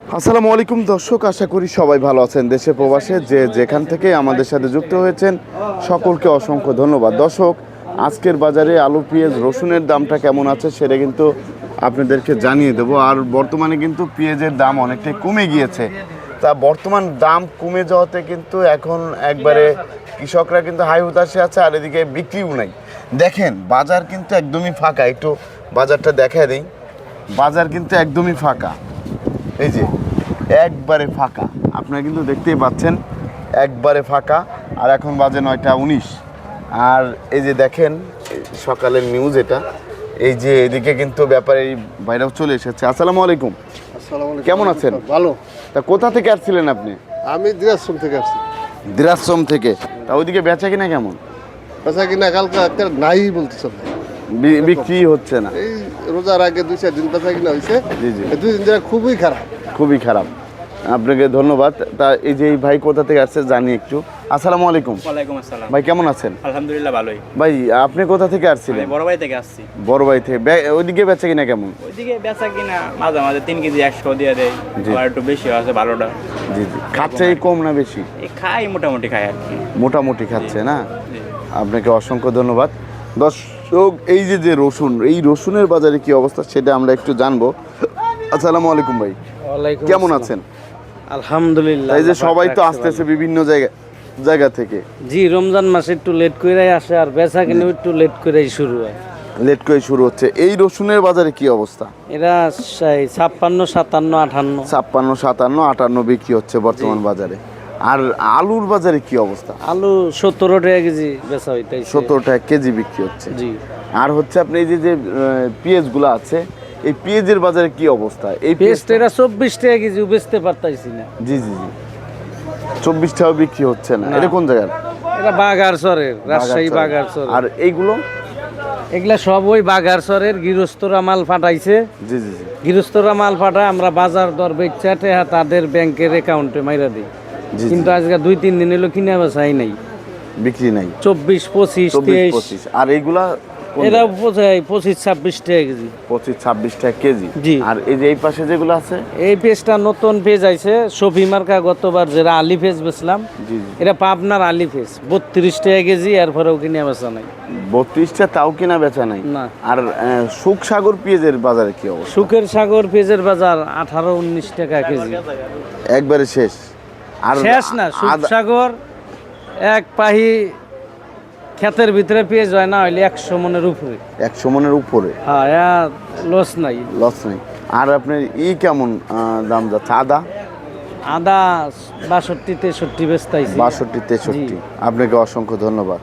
আসসালামু আলাইকুম দর্শক, আশা করি সবাই ভালো আছেন। দেশে প্রবাসে যে যেখান থেকে আমাদের সাথে যুক্ত হয়েছেন সকলকে অসংখ্য ধন্যবাদ। দর্শক, আজকের বাজারে আলু, পেঁয়াজ, রসুনের দামটা কেমন আছে সেটা কিন্তু আপনাদেরকে জানিয়ে দেবো। আর বর্তমানে কিন্তু পেঁয়াজের দাম অনেকটাই কমে গিয়েছে। তা বর্তমান দাম কমে যাওয়াতে কিন্তু এখন একবারে কৃষকরা কিন্তু হাই হুতাশে আছে, আর এদিকে বিক্রিও নাই। দেখেন বাজার কিন্তু একদমই ফাঁকা। একটু বাজারটা দেখায় দিই। বাজার কিন্তু একদমই ফাঁকা, এই যে একবারে ফাঁকা, আপনারা কিন্তু দেখতেই পাচ্ছেন একবারে ফাঁকা। আর এখন বাজে 9টা 19। আর এই যে দেখেন সকালের নিউজ এটা, এই যে এদিকে কিন্তু ব্যাপারে এই বাইরেও চলে এসেছে। আসসালামু আলাইকুম। কেমন আছেন? ভালো। তা কোথা থেকে আসছিলেন আপনি? আমি দিনাজপুর থেকে আসছি। দিনাজপুর থেকে। তা ওইদিকে বেচা কিনা কেমন? বেচা কিনা কালকে একটা নাই বলতেছে ভাই, বিক্রি হচ্ছে না। এই রোজার আগে 2-4 দিন বেচা কিনা হয়েছে। জি জি, এই 2 দিন ধরে খুবই খারাপ। খুবই খারাপ। আপনাকে ধন্যবাদ। তা এই যে এই ভাই কোথা থেকে আসছে জানি একটু। আসসালামু আলাইকুম। ওয়ালাইকুম আসসালাম। ভাই কেমন আছেন? আলহামদুলিল্লাহ ভালোই। ভাই আপনি কোথা থেকে আসছিলেন? আমি বড়বাড়ি থেকে আসছি। বড় ভাই থেকে। ওইদিকে বেচা কিনা কেমন? ওইদিকে বেচা কিনা মাঝে মাঝে 3 কেজি 100 দিয়ে দেয়, জি। আবার একটু বেশি আছে ভালোটা। জি জি, খাচ্ছে কম না বেশি? এই খাই মোটামুটি খাই আর কি। মোটামুটি খাচ্ছে না? জি। আপনাকে অসংখ্য ধন্যবাদ। দর্শক, এই যে যে রসুন, এই রসুনের বাজারে কি অবস্থা সেটা আমরা একটু জানবো। আসসালামু আলাইকুম ভাই, কেমন আছেন? আলহামদুলিল্লাহ। এই যে সবাই তো আসতেছে বিভিন্ন জায়গা থেকে। জি, রমজান মাসে একটু লেট কইরাই আসে, আর বেচা কিনা একটু লেট কইরাই শুরু হয়। লেট করে শুরু হচ্ছে। এই রসুনের বাজারে কি অবস্থা? এরা 56, 57, 58। 56, 57, 58 বিক্রি হচ্ছে বর্তমান বাজারে। আর আলুর বাজারে কি অবস্থা? আলু 17 টাকা কেজি বেচা হইতাইছে। 70 টাকা কেজি বিক্রি হচ্ছে। জি। আর হচ্ছে আপনি এই যে যে পেঁয়াজগুলো আছে, এই পেঁয়াজের বাজারে কি অবস্থা? এই পেস্ট এরা 24 টাকা কেজি বেচতে পারতাইছি না। জি জি জি, 24 টাকা বিক্রি হচ্ছে না। এটা কোন জায়গার? এটা বাগারচরের, রাজশাহী বাগারচর। আর এইগুলো? এগুলা সব ওই বাগারচরের গৃহস্থরা মাল পাঠাইছে। জি জি জি, গৃহস্থরা মাল পাঠায়, আমরা বাজার দর বেচা টেহা তাদের ব্যাংকের অ্যাকাউন্টে মাইরা দিই। জি জি। কিন্তু আজকে 2-3 দিন হলো কিনা বেচাই নাই। বিক্রি নাই। 24, 25, 24, 23। 25। আর এইগুলা কোন এরা জায়গার? 25-26 টাকা কেজি। 25-26 টাকা কেজি। জি। আর এই যে এই পাশে যেগুলো আছে? এই পেজটা নতুন পেজ আইছে, শফি মার্কা। গতবার যেটা আলি পেজ বেচলাম, জি জি, এটা পাবনার আলি পেজ, 32 টাকা কেজি। এরপরেও কিনে বেচা নাই। 32টা তাও কিনা বেচা নাই? না। আর সুখসাগর পেঁয়াজের বাজারে কি অবস্থা? সুখের সাগর পেজের বাজার 18-19 টাকা কেজি। একবারে শেষ। আর শেষ না, সুখসাগর এক পাহি ক্ষেতের ভিতরে পেঁয়াজ হয় না হইলে 100 মনের উপরে। 100 মনের উপরে? হ্যাঁ, লস নাই। লস নেই। আর আপনার কেমন দাম যাচ্ছে আদা? আদা 62-63 বেচতাইছি। 62-63। আপনাকে অসংখ্য ধন্যবাদ।